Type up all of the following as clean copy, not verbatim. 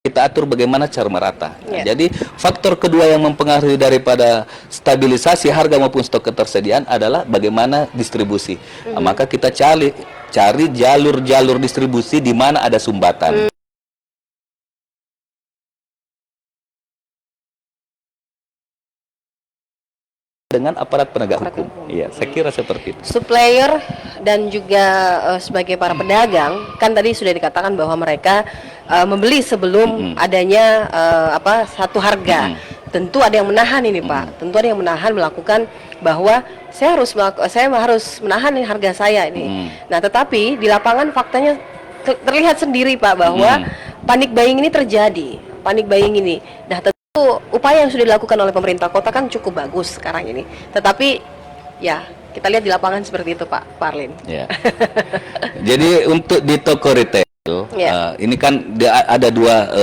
kita atur bagaimana cara merata. Nah, Ya. jadi faktor kedua yang mempengaruhi daripada stabilisasi harga maupun stok ketersediaan adalah bagaimana distribusi. Nah, maka kita cari jalur-jalur distribusi di mana ada sumbatan. Dengan aparat penegak hukum. Iya, saya kira seperti itu. Supplier dan juga sebagai para pedagang kan tadi sudah dikatakan bahwa mereka membeli sebelum adanya satu harga. Tentu ada yang menahan ini Pak. Tentu ada yang menahan melakukan bahwa saya harus menahan nih harga saya ini. Nah, tetapi di lapangan faktanya terlihat sendiri Pak bahwa panic buying ini terjadi. Panic buying ini. Nah, upaya yang sudah dilakukan oleh pemerintah kota kan cukup bagus sekarang ini. Tetapi ya kita lihat di lapangan seperti itu Pak Parlin. Ya. Jadi untuk di toko retail ini kan ada dua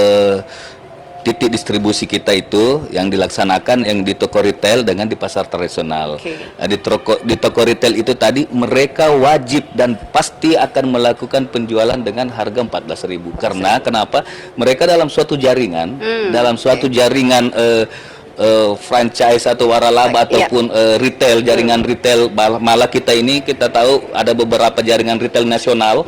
titik distribusi kita itu yang dilaksanakan yang di toko retail dengan di pasar tradisional. Di toko retail itu tadi mereka wajib dan pasti akan melakukan penjualan dengan harga 14.000. Karena kenapa? Mereka dalam suatu jaringan, jaringan franchise atau waralaba ataupun retail, jaringan retail, malah kita ini kita tahu ada beberapa jaringan retail nasional.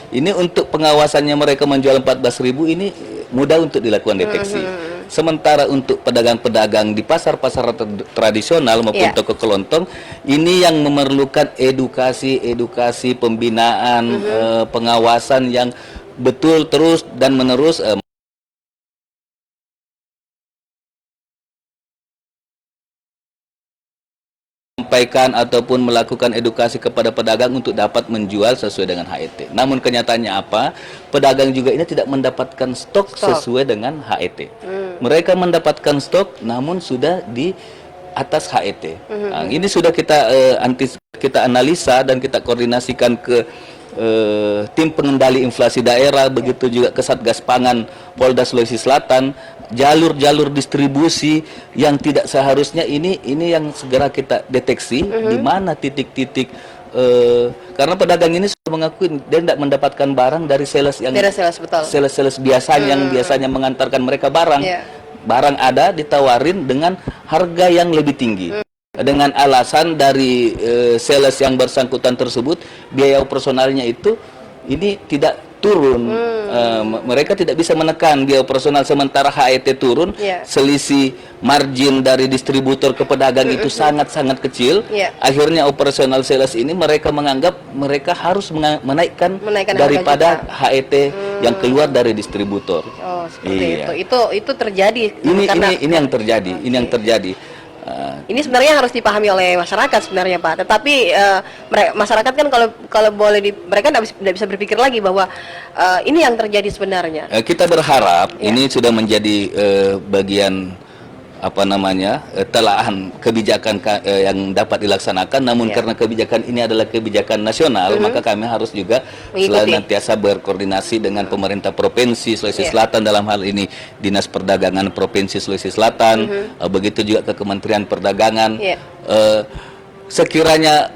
Ini untuk pengawasannya mereka menjual 14.000 ini mudah untuk dilakukan deteksi. Sementara untuk pedagang-pedagang di pasar-pasar tradisional maupun toko kelontong ini yang memerlukan edukasi pembinaan, pengawasan yang betul terus dan menerus. Sampaikan ataupun melakukan edukasi kepada pedagang untuk dapat menjual sesuai dengan HET. Namun kenyataannya apa? Pedagang juga ini tidak mendapatkan stok sesuai dengan HET. Mereka mendapatkan stok namun sudah di atas HET. Nah, ini sudah kita analisa dan kita koordinasikan ke tim pengendali inflasi daerah, begitu juga ke Satgas Pangan Polda Sulawesi Selatan, jalur-jalur distribusi yang tidak seharusnya ini yang segera kita deteksi di mana titik-titik karena pedagang ini sudah mengakui dia tidak mendapatkan barang dari sales yang sales biasanya yang biasanya mengantarkan mereka barang. Barang ada ditawarin dengan harga yang lebih tinggi. Dengan alasan dari sales yang bersangkutan tersebut biaya operasionalnya itu ini tidak turun, mereka tidak bisa menekan biaya operasional sementara HET turun, selisih margin dari distributor ke pedagang itu sangat-sangat kecil. Akhirnya operasional sales ini mereka menganggap mereka harus menaikkan daripada HET yang keluar dari distributor. Oh, seperti itu terjadi. Ini yang terjadi. Ini sebenarnya harus dipahami oleh masyarakat sebenarnya Pak. Tetapi masyarakat kan kalau boleh mereka tidak bisa berpikir lagi bahwa ini yang terjadi sebenarnya. Kita berharap ini sudah menjadi bagian telahan kebijakan yang dapat dilaksanakan. Namun karena kebijakan ini adalah kebijakan nasional, maka kami harus juga senantiasa berkoordinasi dengan pemerintah provinsi Sulawesi Selatan, dalam hal ini Dinas Perdagangan Provinsi Sulawesi Selatan, begitu juga ke Kementerian Perdagangan. Sekiranya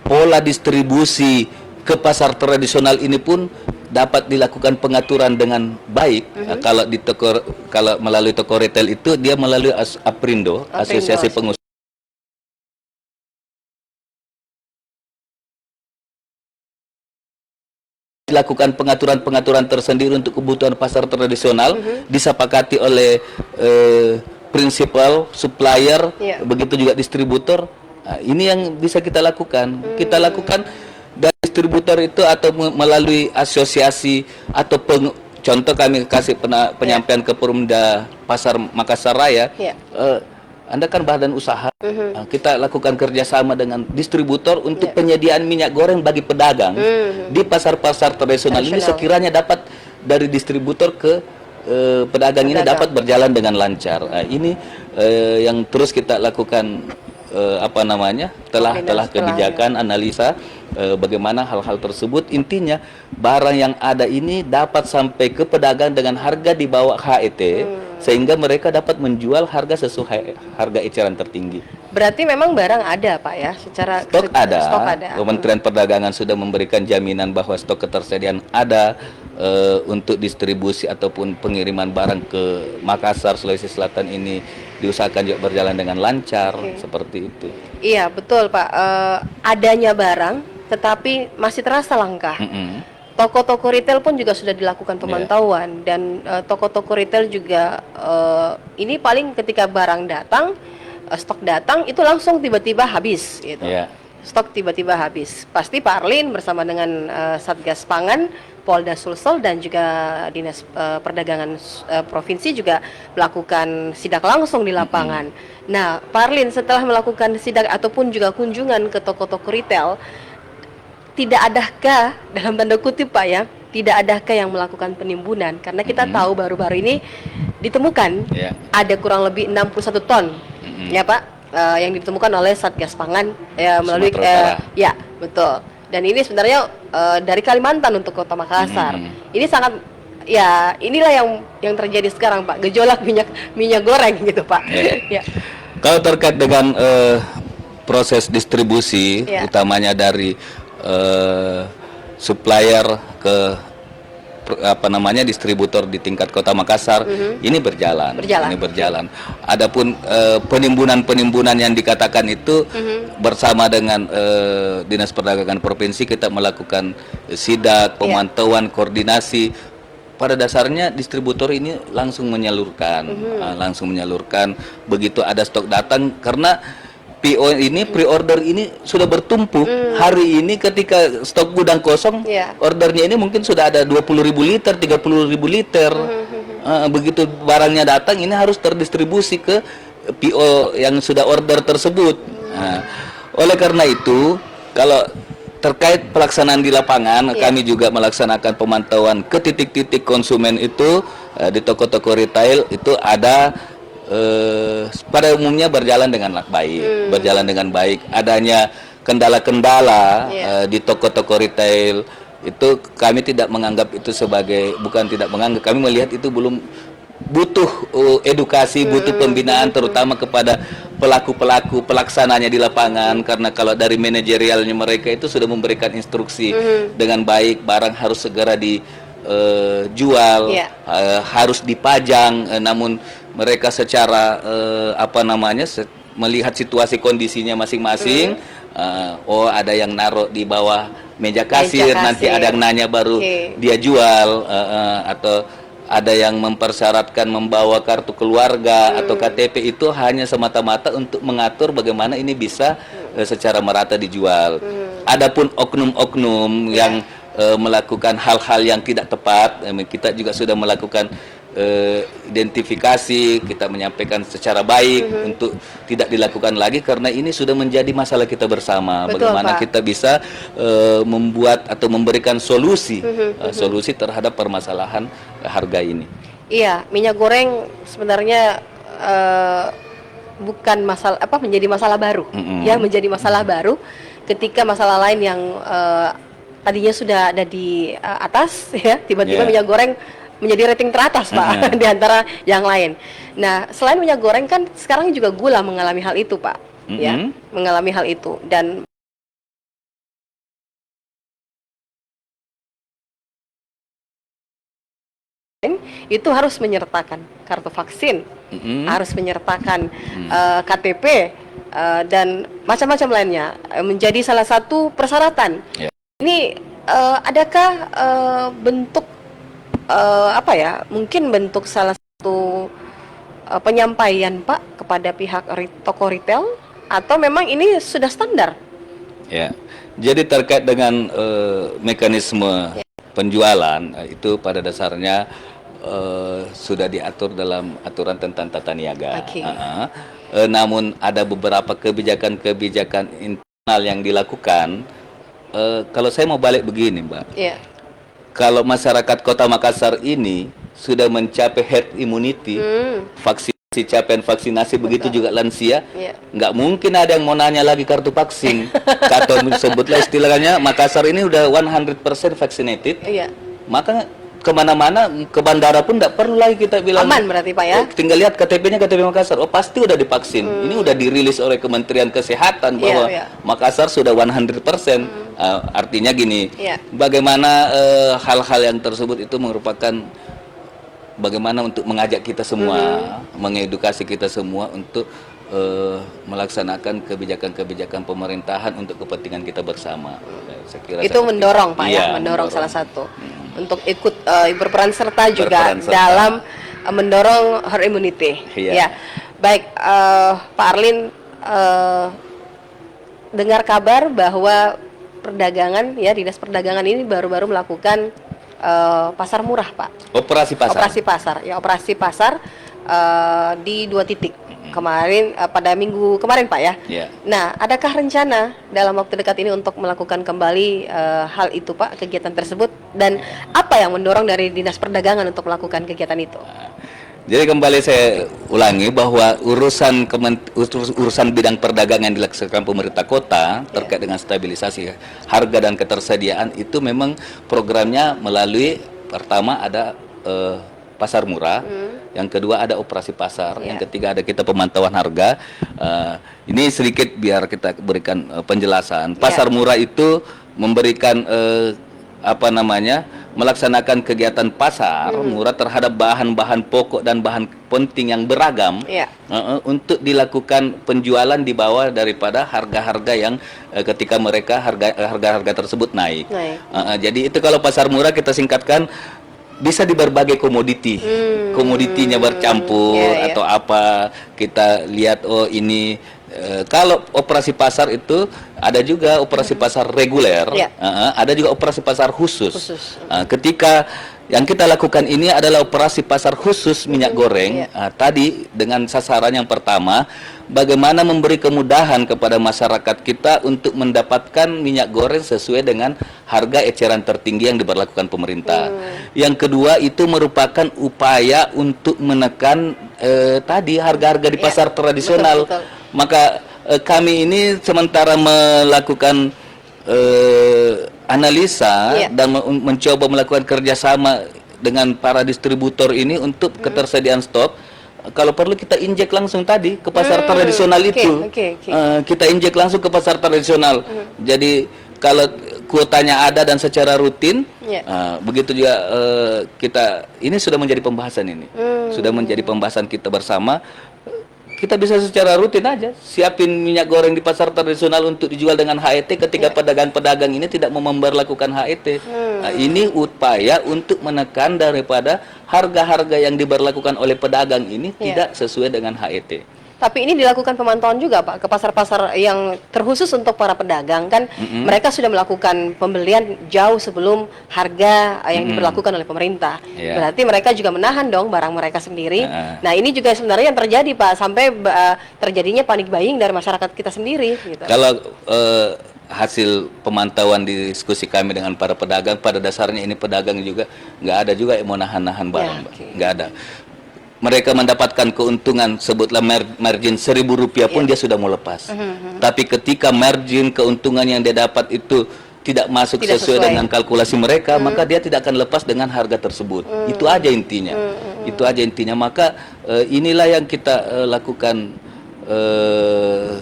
pola distribusi ke pasar tradisional ini pun dapat dilakukan pengaturan dengan baik. Kalau melalui toko retail itu dia melalui APRINDO, Asosiasi Pengusaha dilakukan pengaturan tersendiri untuk kebutuhan pasar tradisional, disepakati oleh prinsipal, supplier, begitu juga distributor. Nah, ini yang bisa kita lakukan. Kita lakukan dari distributor itu atau melalui asosiasi atau contoh kami kasih penyampaian ke Perumda Pasar Makassar Raya. Anda kan badan usaha, kita lakukan kerjasama dengan distributor untuk penyediaan minyak goreng bagi pedagang di pasar-pasar tradisional ini sekiranya dapat dari distributor ke pedagang ini dapat berjalan dengan lancar. Ini yang terus kita lakukan telah kebijakan analisa bagaimana hal-hal tersebut. Intinya barang yang ada ini dapat sampai ke pedagang dengan harga di bawah HET sehingga mereka dapat menjual harga sesuai harga eceran tertinggi. Berarti memang barang ada Pak ya, secara Stok ada. stok ada. Kementerian Perdagangan sudah memberikan jaminan bahwa stok ketersediaan ada untuk distribusi ataupun pengiriman barang ke Makassar, Sulawesi Selatan ini diusahakan juga berjalan dengan lancar, seperti itu. Iya betul Pak, adanya barang tetapi masih terasa langka. Toko-toko retail pun juga sudah dilakukan pemantauan dan toko-toko retail juga ini paling ketika barang datang, stok datang itu langsung tiba-tiba habis gitu. Stok tiba-tiba habis. Pasti Pak Arlin bersama dengan Satgas Pangan, Polda Sulsel dan juga Dinas Perdagangan Provinsi juga melakukan sidak langsung di lapangan. Nah, Pak Arlin setelah melakukan sidak ataupun juga kunjungan ke toko-toko retail, tidak adakah dalam tanda kutip Pak ya, tidak adakah yang melakukan penimbunan? Karena kita tahu baru-baru ini ditemukan ada kurang lebih 61 ton ya Pak yang ditemukan oleh Satgas Pangan melalui ya betul. Dan ini sebenarnya dari Kalimantan untuk Kota Makassar. Ini sangat ya inilah yang terjadi sekarang Pak, gejolak minyak goreng gitu Pak. Ya. Kalau terkait dengan proses distribusi utamanya dari supplier ke distributor di tingkat Kota Makassar ini berjalan. Adapun penimbunan yang dikatakan itu bersama dengan Dinas Perdagangan Provinsi kita melakukan sidak, pemantauan, koordinasi. Pada dasarnya distributor ini langsung menyalurkan, begitu ada stok datang karena PO ini pre-order ini sudah bertumpuk. Hari ini ketika stok gudang kosong, ordernya ini mungkin sudah ada 20.000 liter, 30.000 liter. Begitu barangnya datang, ini harus terdistribusi ke PO yang sudah order tersebut. Oleh karena itu, kalau terkait pelaksanaan di lapangan, kami juga melaksanakan pemantauan ke titik-titik konsumen itu di toko-toko retail itu ada. Pada umumnya berjalan dengan baik, adanya kendala-kendala di toko-toko retail itu kami tidak menganggap itu sebagai, bukan tidak menganggap, kami melihat itu belum butuh edukasi, butuh pembinaan terutama kepada pelaku-pelaku pelaksananya di lapangan, karena kalau dari manajerialnya mereka itu sudah memberikan instruksi dengan baik, barang harus segera dijual, harus dipajang, namun mereka secara melihat situasi kondisinya masing-masing. Ada yang naruh di bawah meja kasir, nanti ada yang nanya baru dia jual, atau ada yang mempersyaratkan membawa kartu keluarga atau KTP, itu hanya semata-mata untuk mengatur bagaimana ini bisa secara merata dijual. Adapun oknum-oknum yang melakukan hal-hal yang tidak tepat, kita juga sudah melakukan identifikasi, kita menyampaikan secara baik untuk tidak dilakukan lagi, karena ini sudah menjadi masalah kita bersama. Betul, bagaimana Pak. kita bisa membuat atau memberikan solusi terhadap permasalahan harga ini. Iya, minyak goreng sebenarnya bukan masalah menjadi masalah baru. Ya, menjadi masalah baru ketika masalah lain yang tadinya sudah ada di atas ya, tiba-tiba minyak goreng menjadi rating teratas Pak di antara yang lain. Nah, selain minyak goreng kan sekarang juga gula mengalami hal itu Pak, ya, mengalami hal itu, dan itu harus menyertakan kartu vaksin, harus menyertakan KTP dan macam-macam lainnya, menjadi salah satu persyaratan. Ini adakah bentuk mungkin bentuk salah satu penyampaian Pak kepada pihak toko retail, atau memang ini sudah standar? Ya, jadi terkait dengan mekanisme penjualan itu pada dasarnya sudah diatur dalam aturan tentang tata niaga. Namun ada beberapa kebijakan-kebijakan internal yang dilakukan. Kalau saya mau balik begini, Mbak. Kalau masyarakat Kota Makassar ini sudah mencapai herd immunity, capaian vaksinasi, begitu juga lansia, nggak mungkin ada yang mau nanya lagi kartu vaksin. Atau sebutlah istilahnya Makassar ini udah 100% vaccinated, maka kemana-mana, ke bandara pun tidak perlu lagi kita bilang Aman berarti Pak ya? tinggal lihat KTP-nya KTP Makassar, oh pasti udah divaksin. Ini udah dirilis oleh Kementerian Kesehatan bahwa Makassar sudah 100%. Artinya gini, bagaimana hal-hal yang tersebut itu merupakan bagaimana untuk mengajak kita semua, mengedukasi kita semua untuk melaksanakan kebijakan-kebijakan pemerintahan untuk kepentingan kita bersama. Saya kira itu mendorong Pak ya, mendorong salah satu untuk ikut berperan serta juga dalam mendorong herd immunity. Ya, baik Pak Arlin, dengar kabar bahwa perdagangan ya Dinas Perdagangan ini baru-baru melakukan pasar murah Pak. Operasi pasar. Operasi pasar di 2 titik. Kemarin pada minggu kemarin Pak ya. Nah, adakah rencana dalam waktu dekat ini untuk melakukan kembali hal itu Pak, kegiatan tersebut, dan apa yang mendorong dari Dinas Perdagangan untuk melakukan kegiatan itu? Jadi kembali saya ulangi bahwa urusan bidang perdagangan yang dilaksanakan pemerintah kota terkait dengan stabilisasi harga dan ketersediaan itu memang programnya melalui pertama ada pasar murah, yang kedua ada operasi pasar, yang ketiga ada kita pemantauan harga. Ini sedikit biar kita berikan penjelasan. Pasar murah itu memberikan melaksanakan kegiatan pasar murah terhadap bahan-bahan pokok dan bahan penting yang beragam untuk dilakukan penjualan di bawah daripada harga-harga yang ketika mereka harga-harga tersebut naik. Jadi itu kalau pasar murah kita singkatkan bisa di berbagai komoditi, komoditinya bercampur atau apa, kita lihat oh ini kalau operasi pasar itu ada juga operasi pasar reguler, ada juga operasi pasar khusus. Ketika yang kita lakukan ini adalah operasi pasar khusus minyak goreng, tadi dengan sasaran yang pertama, bagaimana memberi kemudahan kepada masyarakat kita untuk mendapatkan minyak goreng sesuai dengan harga eceran tertinggi yang diberlakukan pemerintah. Yang kedua itu merupakan upaya untuk menekan tadi harga-harga di pasar tradisional. Maka kami ini sementara melakukan analisa dan mencoba melakukan kerjasama dengan para distributor ini untuk ketersediaan stok. Kalau perlu kita injek langsung tadi ke pasar tradisional itu. Kita injek langsung ke pasar tradisional. Jadi kalau kuotanya ada dan secara rutin, begitu juga kita ini sudah menjadi pembahasan ini. Sudah menjadi pembahasan kita bersama. Kita bisa secara rutin aja siapin minyak goreng di pasar tradisional untuk dijual dengan HET ketika pedagang-pedagang ini tidak mau memberlakukan HET. Nah, ini upaya untuk menekan daripada harga-harga yang diberlakukan oleh pedagang ini tidak sesuai dengan HET. Tapi ini dilakukan pemantauan juga Pak ke pasar-pasar yang terkhusus untuk para pedagang kan, mereka sudah melakukan pembelian jauh sebelum harga yang diberlakukan oleh pemerintah. Berarti mereka juga menahan dong barang mereka sendiri. Nah ini juga sebenarnya yang terjadi Pak, sampai terjadinya panic buying dari masyarakat kita sendiri. Gitu. Kalau hasil pemantauan diskusi kami dengan para pedagang, pada dasarnya ini pedagang juga nggak ada juga yang mau nahan-nahan barang, nggak ada. Mereka mendapatkan keuntungan, sebutlah margin Rp1.000 pun dia sudah mau lepas. Tapi ketika margin keuntungan yang dia dapat itu tidak masuk sesuai dengan kalkulasi mereka, maka dia tidak akan lepas dengan harga tersebut. Itu aja intinya. Itu aja intinya. Maka inilah yang kita lakukan,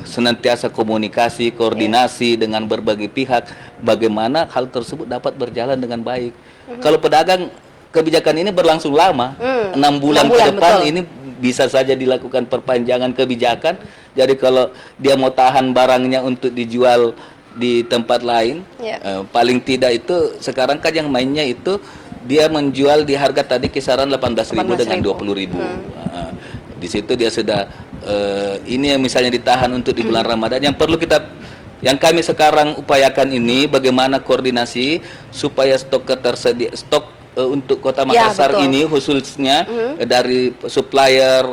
senantiasa komunikasi, koordinasi dengan berbagai pihak, bagaimana hal tersebut dapat berjalan dengan baik. Kalau pedagang, kebijakan ini berlangsung lama, 6 bulan ke depan ini bisa saja dilakukan perpanjangan kebijakan. Jadi kalau dia mau tahan barangnya untuk dijual di tempat lain, paling tidak itu sekarang kan yang mainnya itu dia menjual di harga tadi kisaran 18.000 dengan 20.000. Di situ dia sudah ini yang misalnya ditahan untuk di bulan Ramadan. Yang kami sekarang upayakan ini bagaimana koordinasi supaya stok untuk Kota Makassar ini khususnya dari supplier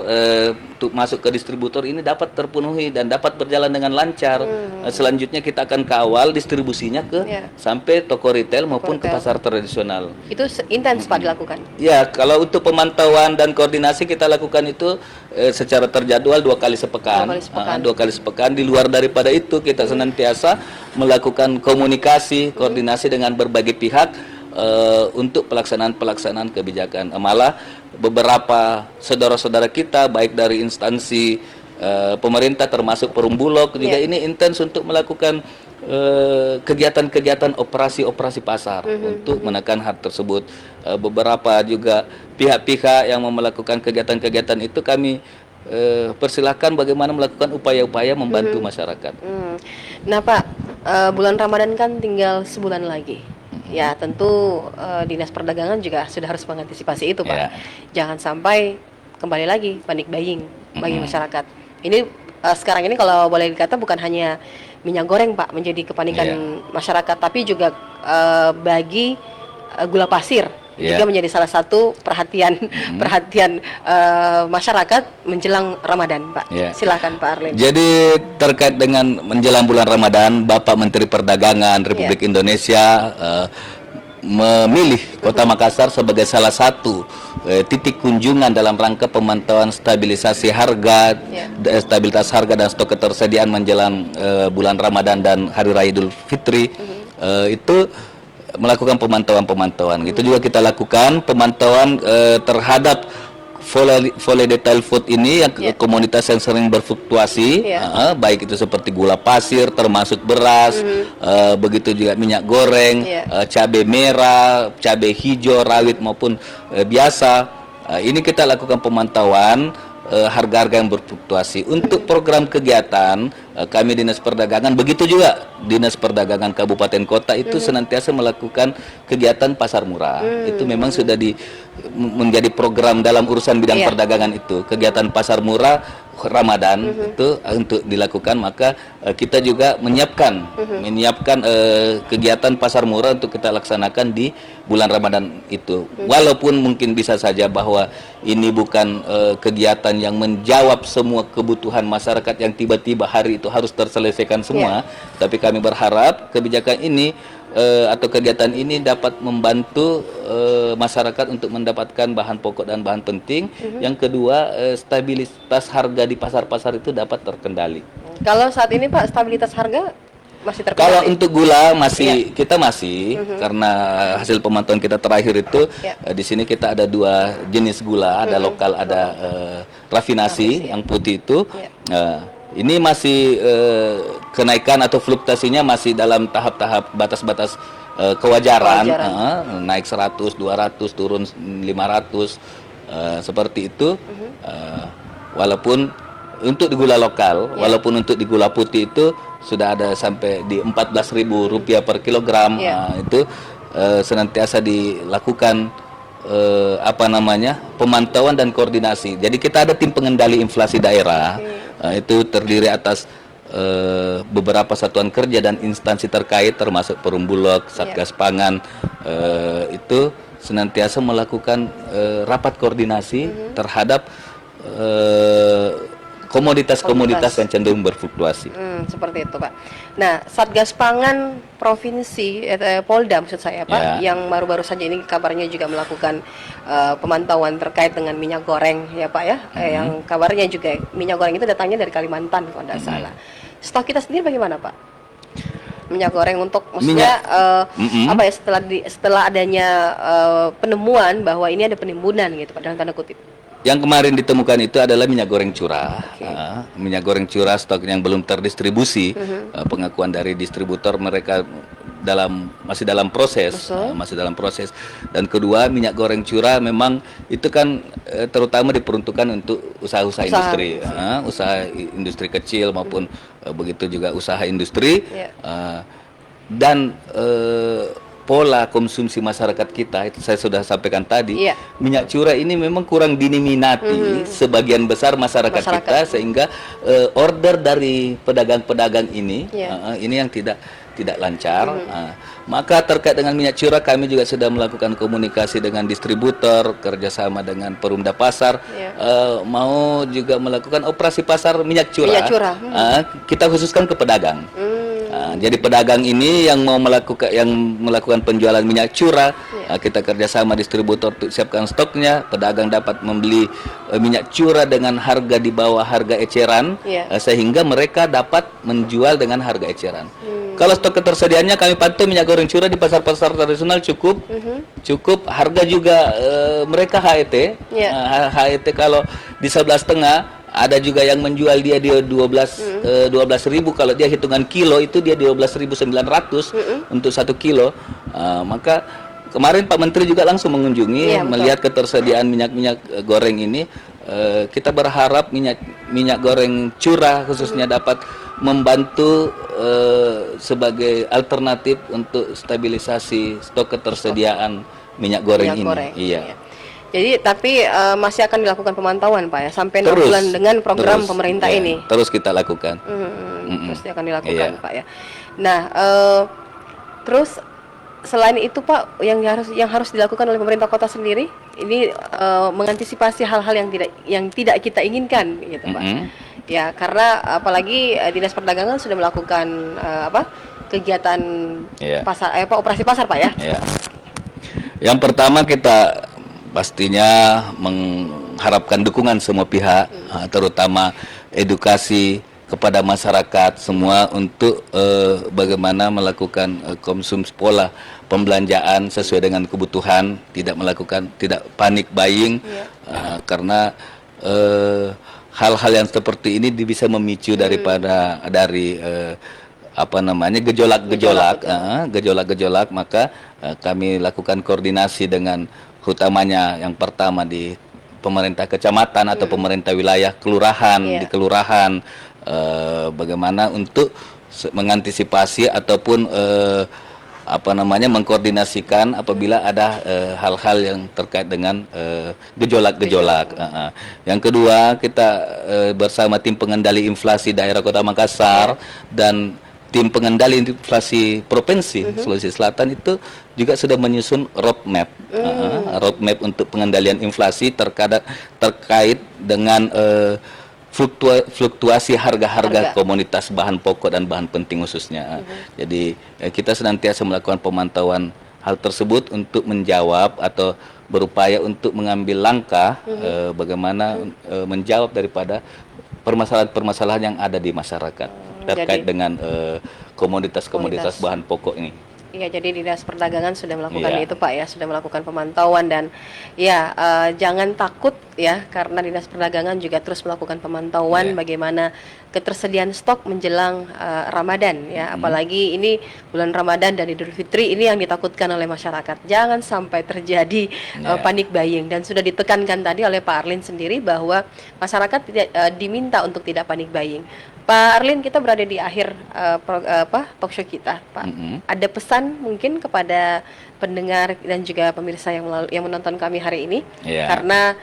untuk masuk ke distributor ini dapat terpenuhi dan dapat berjalan dengan lancar. Selanjutnya kita akan kawal distribusinya ke sampai toko retail maupun ke pasar tradisional. Itu intens Pak dilakukan? Ya, kalau untuk pemantauan dan koordinasi kita lakukan itu secara terjadwal 2 kali sepekan. 2 kali sepekan. Di luar daripada itu kita senantiasa melakukan komunikasi, koordinasi dengan berbagai pihak, untuk pelaksanaan kebijakan. Malah beberapa saudara-saudara kita baik dari instansi pemerintah termasuk Perum Bulog juga ini intens untuk melakukan kegiatan-kegiatan operasi pasar untuk menekan hal tersebut. Beberapa juga pihak-pihak yang mau melakukan kegiatan-kegiatan itu kami persilahkan bagaimana melakukan upaya-upaya membantu masyarakat. Nah Pak, bulan Ramadan kan tinggal sebulan lagi. Ya tentu Dinas Perdagangan juga sudah harus mengantisipasi itu Pak. Jangan sampai kembali lagi panik buying bagi masyarakat. Ini sekarang ini kalau boleh dikata bukan hanya minyak goreng Pak menjadi kepanikan masyarakat, tapi juga bagi gula pasir juga menjadi salah satu perhatian masyarakat menjelang Ramadan Pak. Silakan Pak Arlen. Jadi terkait dengan menjelang bulan Ramadan, Bapak Menteri Perdagangan Republik Indonesia memilih Kota Makassar sebagai salah satu titik kunjungan dalam rangka pemantauan stabilisasi harga, stabilitas harga dan stok ketersediaan menjelang bulan Ramadan dan Hari Raya Idul Fitri. Itu melakukan pemantauan. Itu juga kita lakukan pemantauan terhadap volatile food ini yang komoditas yang sering berfluktuasi, baik itu seperti gula pasir termasuk beras, begitu juga minyak goreng, cabai merah, cabai hijau, rawit maupun biasa. Ini kita lakukan pemantauan harga-harga yang berfluktuasi. Untuk program kegiatan kami Dinas Perdagangan, begitu juga Dinas Perdagangan Kabupaten Kota itu senantiasa melakukan kegiatan pasar murah. Itu memang sudah menjadi program dalam urusan bidang perdagangan itu. Kegiatan pasar murah Ramadan itu untuk dilakukan, maka kita juga menyiapkan kegiatan pasar murah untuk kita laksanakan di bulan Ramadan itu. Walaupun mungkin bisa saja bahwa ini bukan kegiatan yang menjawab semua kebutuhan masyarakat yang tiba-tiba hari itu harus terselesaikan semua, tapi kami berharap kebijakan ini atau kegiatan ini dapat membantu masyarakat untuk mendapatkan bahan pokok dan bahan penting. Yang kedua, stabilitas harga di pasar-pasar itu dapat terkendali. Kalau saat ini Pak, stabilitas harga masih terkendali? Kalau untuk gula kita masih karena hasil pemantauan kita terakhir itu di sini kita ada dua jenis gula, ada lokal, ada rafinasi yang putih itu. Ini masih kenaikan atau fluktuasinya masih dalam tahap-tahap batas-batas kewajaran. Naik 100, 200, turun 500, seperti itu. Walaupun untuk di gula lokal, walaupun untuk di gula putih itu sudah ada sampai di Rp14.000 per kilogram. Itu senantiasa dilakukan pemantauan dan koordinasi. Jadi kita ada tim pengendali inflasi daerah. Itu terdiri atas beberapa satuan kerja dan instansi terkait termasuk Perum Bulog, Satgas Pangan. Itu senantiasa melakukan rapat koordinasi terhadap komoditas-komoditas yang cenderung berfluktuasi. Seperti itu Pak. Nah, Satgas Pangan Provinsi, Polda maksud saya Pak, yang baru-baru saja ini kabarnya juga melakukan pemantauan terkait dengan minyak goreng ya Pak ya. Yang kabarnya juga minyak goreng itu datangnya dari Kalimantan kalau tidak salah. Stok kita sendiri bagaimana Pak? Minyak goreng untuk maksudnya setelah adanya penemuan bahwa ini ada penimbunan gitu Pak dalam tanda kutip. Yang kemarin ditemukan itu adalah minyak goreng curah. Minyak goreng curah stok yang belum terdistribusi. Pengakuan dari distributor mereka masih dalam proses. Dan kedua, minyak goreng curah memang itu kan terutama diperuntukkan untuk usaha-usaha industri, usaha industri kecil maupun begitu juga usaha industri. Dan pola konsumsi masyarakat kita itu saya sudah sampaikan tadi, minyak curah ini memang kurang diminati sebagian besar masyarakat kita, sehingga order dari pedagang-pedagang ini yang tidak lancar. Maka terkait dengan minyak curah kami juga sudah melakukan komunikasi dengan distributor, kerjasama dengan Perumda Pasar, mau juga melakukan operasi pasar minyak curah. Kita khususkan ke pedagang. Jadi pedagang ini yang mau melakukan penjualan minyak curah, kita kerjasama distributor untuk siapkan stoknya. Pedagang dapat membeli minyak curah dengan harga di bawah harga eceran, sehingga mereka dapat menjual dengan harga eceran. Kalau stok ketersediaannya kami pantau minyak goreng curah di pasar-pasar tradisional cukup, harga juga mereka HET, HET kalau di 11,5. Ada juga yang menjual dia 12.000, kalau dia hitungan kilo itu dia 12.900 untuk 1 kilo. Maka kemarin Pak Menteri juga langsung mengunjungi, melihat ketersediaan minyak goreng ini. Kita berharap minyak goreng curah khususnya dapat membantu sebagai alternatif untuk stabilisasi stok ketersediaan minyak goreng ini. Iya. Jadi tapi masih akan dilakukan pemantauan Pak ya sampai 6 bulan dengan program pemerintah ini. Terus kita lakukan. Terus akan dilakukan Pak ya. Nah, terus selain itu Pak yang harus dilakukan oleh pemerintah kota sendiri ini mengantisipasi hal-hal yang tidak kita inginkan gitu Pak. Ya karena apalagi Dinas Perdagangan sudah melakukan kegiatan pasar operasi pasar Pak ya. Yang pertama kita pastinya mengharapkan dukungan semua pihak, terutama edukasi kepada masyarakat semua untuk bagaimana melakukan konsumsi pola pembelanjaan sesuai dengan kebutuhan, tidak panik buying, karena hal-hal yang seperti ini bisa memicu dari gejolak-gejolak, maka kami lakukan koordinasi dengan utamanya yang pertama di pemerintah kecamatan atau pemerintah wilayah kelurahan, di kelurahan, bagaimana untuk mengantisipasi ataupun mengkoordinasikan apabila ada hal-hal yang terkait dengan gejolak-gejolak. Yang kedua, kita bersama tim pengendali inflasi daerah Kota Makassar dan tim pengendali inflasi Provinsi Sulawesi Selatan itu juga sudah menyusun roadmap, untuk pengendalian inflasi terkait dengan fluktuasi harga-harga komoditas bahan pokok dan bahan penting khususnya. Jadi kita senantiasa melakukan pemantauan hal tersebut untuk menjawab atau berupaya untuk mengambil langkah bagaimana menjawab daripada permasalahan-permasalahan yang ada di masyarakat terkait dengan komoditas-komoditas bahan pokok ini. Iya, jadi Dinas Perdagangan sudah melakukan itu Pak ya, sudah melakukan pemantauan dan jangan takut ya karena Dinas Perdagangan juga terus melakukan pemantauan bagaimana ketersediaan stok menjelang Ramadan ya, apalagi ini bulan Ramadan dan Idul Fitri ini yang ditakutkan oleh masyarakat. Jangan sampai terjadi panik buying dan sudah ditekankan tadi oleh Pak Arlin sendiri bahwa masyarakat diminta untuk tidak panik buying. Pak Arlin, kita berada di akhir talkshow kita, Pak. Ada pesan mungkin kepada pendengar dan juga pemirsa yang menonton kami hari ini? Karena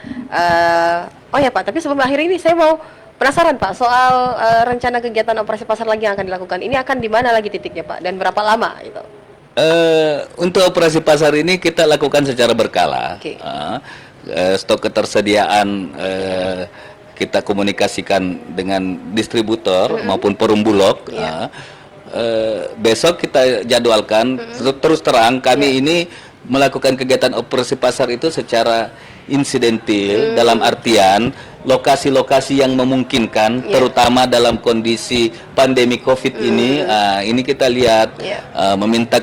Pak, tapi sebelum akhir ini saya mau penasaran Pak soal rencana kegiatan operasi pasar lagi yang akan dilakukan. Ini akan di mana lagi titiknya Pak dan berapa lama gitu? Untuk operasi pasar ini kita lakukan secara berkala. Stok ketersediaan kita komunikasikan dengan distributor maupun perum bulog. Besok kita jadwalkan. Terus terang kami ini melakukan kegiatan operasi pasar itu secara insidentil, dalam artian lokasi-lokasi yang memungkinkan, terutama dalam kondisi pandemi COVID ini. Ini kita lihat meminta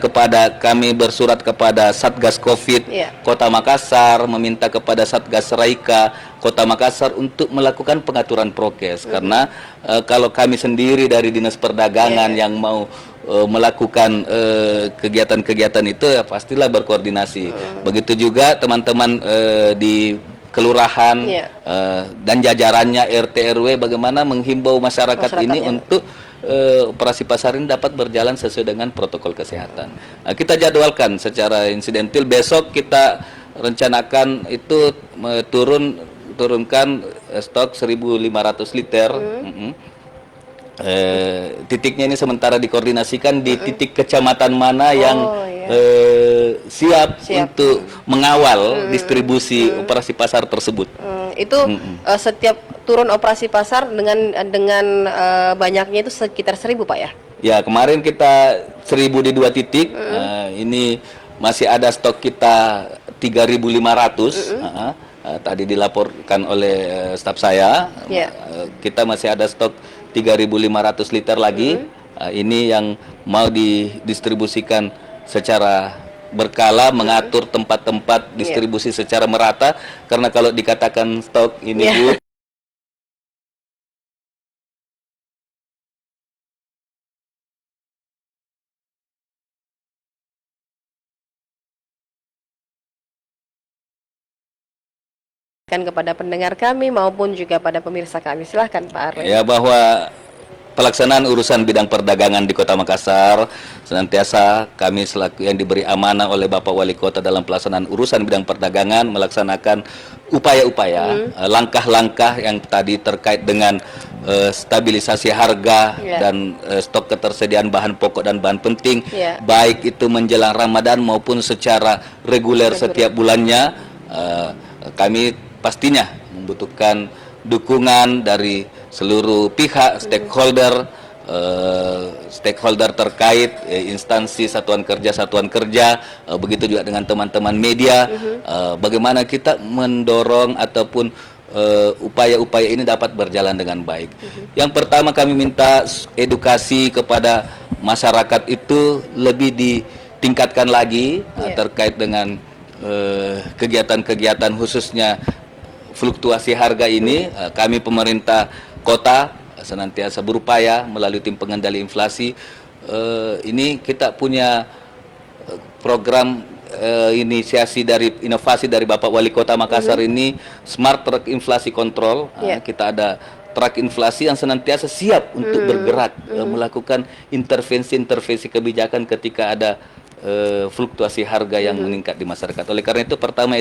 kami bersurat kepada Satgas COVID Kota Makassar, meminta kepada Satgas Raika Kota Makassar untuk melakukan pengaturan prokes, karena kalau kami sendiri dari Dinas Perdagangan yang mau melakukan kegiatan-kegiatan itu ya pastilah berkoordinasi. Begitu juga teman-teman di kelurahan dan jajarannya RT RW bagaimana menghimbau masyarakat ini untuk operasi pasar ini dapat berjalan sesuai dengan protokol kesehatan. Kita jadwalkan secara insidentil. Besok kita rencanakan itu turunkan stok 1.500 liter. Titiknya ini sementara dikoordinasikan di titik kecamatan mana yang siap untuk mengawal distribusi operasi pasar tersebut. Itu setiap turun operasi pasar dengan banyaknya itu sekitar 1.000 Pak ya? Ya, kemarin kita 1.000 di 2 titik. Ini masih ada stok kita 3.500. Tadi dilaporkan oleh staf saya. Kita masih ada stok 3.500 liter lagi. Ini yang mau didistribusikan secara berkala, mengatur tempat-tempat distribusi secara merata. Karena kalau dikatakan stok ini Bu, Kan kepada pendengar kami maupun juga pada pemirsa kami. Silahkan Pak Arlen. ya, bahwa pelaksanaan urusan bidang perdagangan di Kota Makassar senantiasa kami selaku yang diberi amanah oleh Bapak Wali Kota dalam pelaksanaan urusan bidang perdagangan melaksanakan upaya-upaya, langkah-langkah yang tadi terkait dengan stabilisasi harga dan stok ketersediaan bahan pokok dan bahan penting, baik itu menjelang Ramadan maupun secara reguler setiap bulannya. Kami pastinya membutuhkan dukungan dari seluruh pihak stakeholder terkait, instansi satuan kerja, begitu juga dengan teman-teman media. Bagaimana kita mendorong ataupun upaya-upaya ini dapat berjalan dengan baik. Yang pertama kami minta edukasi kepada masyarakat itu lebih ditingkatkan lagi terkait dengan kegiatan-kegiatan khususnya fluktuasi harga ini. Kami pemerintah kota senantiasa berupaya melalui tim pengendali inflasi. Ini kita punya program inisiasi dari inovasi dari Bapak Wali Kota Makassar ini, Smart Truck Inflasi Control. Kita ada truk inflasi yang senantiasa siap untuk bergerak melakukan intervensi-intervensi kebijakan ketika ada fluktuasi harga yang meningkat di masyarakat. Oleh karena itu pertama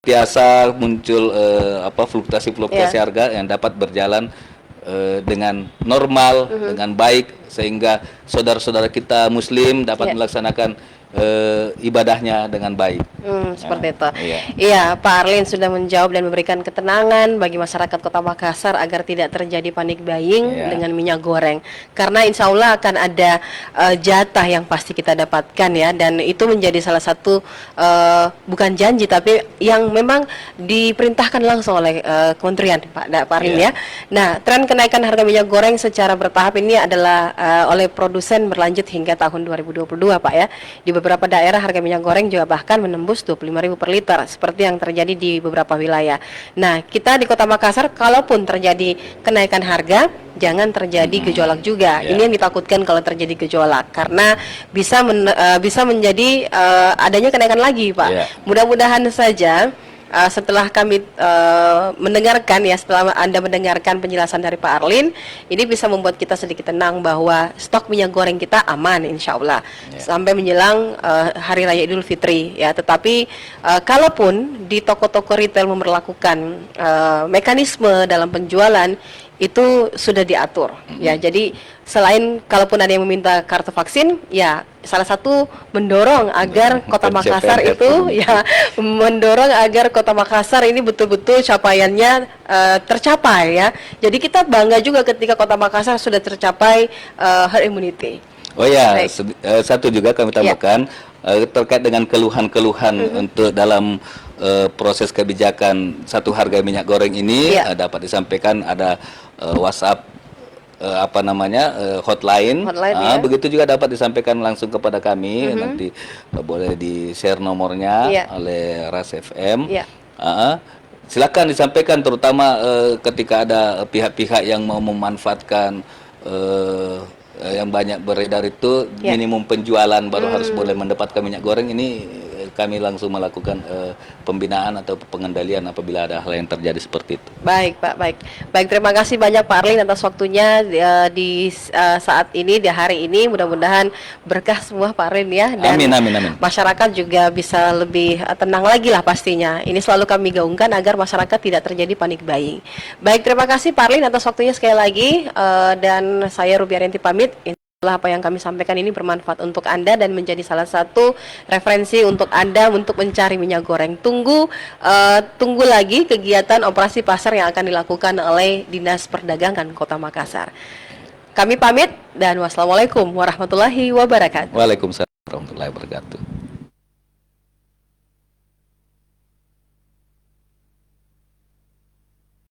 biasa muncul fluktuasi harga yang dapat berjalan dengan normal, dengan baik, sehingga saudara-saudara kita Muslim dapat melaksanakan ibadahnya dengan baik. Seperti itu. Iya, Pak Arlen sudah menjawab dan memberikan ketenangan bagi masyarakat Kota Makassar agar tidak terjadi panik buying dengan minyak goreng. Karena insya Allah akan ada jatah yang pasti kita dapatkan ya, dan itu menjadi salah satu bukan janji tapi yang memang diperintahkan langsung oleh Kementerian Pak Arlen ya. Nah, tren kenaikan harga minyak goreng secara bertahap ini adalah oleh produsen berlanjut hingga tahun 2022 Pak ya. Di beberapa daerah harga minyak goreng juga bahkan menembus 25.000 per liter seperti yang terjadi di beberapa wilayah. Nah, kita di Kota Makassar kalaupun terjadi kenaikan harga jangan terjadi gejolak juga. Ini yang ditakutkan kalau terjadi gejolak karena bisa menjadi adanya kenaikan lagi, Pak. Mudah-mudahan saja setelah kami mendengarkan ya, setelah Anda mendengarkan penjelasan dari Pak Arlen, ini bisa membuat kita sedikit tenang bahwa stok minyak goreng kita aman insya Allah sampai menjelang Hari Raya Idul Fitri ya. Tetapi kalaupun di toko-toko retail memperlakukan mekanisme dalam penjualan itu sudah diatur ya. Jadi selain kalaupun ada yang meminta kartu vaksin ya, salah satu mendorong agar Kota Makassar itu ya, mendorong agar Kota Makassar ini betul-betul capaiannya tercapai ya. Jadi kita bangga juga ketika Kota Makassar sudah tercapai herd immunity. Oh ya, satu juga kami tambahkan terkait dengan keluhan-keluhan untuk dalam proses kebijakan satu harga minyak goreng ini dapat disampaikan ada WhatsApp hotline begitu juga dapat disampaikan langsung kepada kami. Nanti boleh di-share nomornya oleh Ras FM. Silakan disampaikan, terutama ketika ada pihak-pihak yang mau memanfaatkan yang banyak beredar itu minimum penjualan baru harus boleh mendapatkan minyak goreng. Ini kami langsung melakukan pembinaan atau pengendalian apabila ada hal yang terjadi seperti itu. Baik Pak, baik, terima kasih banyak Pak Arlen atas waktunya di saat ini, di hari ini. Mudah-mudahan berkah semua Pak Arlen ya, dan amin. Masyarakat juga bisa lebih tenang lagi lah pastinya. Ini selalu kami gaungkan agar masyarakat tidak terjadi panik buying. Baik, terima kasih Pak Arlen atas waktunya sekali lagi, dan saya Ruby Arianti pamit. Apa yang kami sampaikan ini bermanfaat untuk Anda dan menjadi salah satu referensi untuk Anda untuk mencari minyak goreng. Tunggu lagi kegiatan operasi pasar yang akan dilakukan oleh Dinas Perdagangan Kota Makassar. Kami pamit dan wassalamualaikum warahmatullahi wabarakatuh. Waalaikumsalam warahmatullahi wabarakatuh.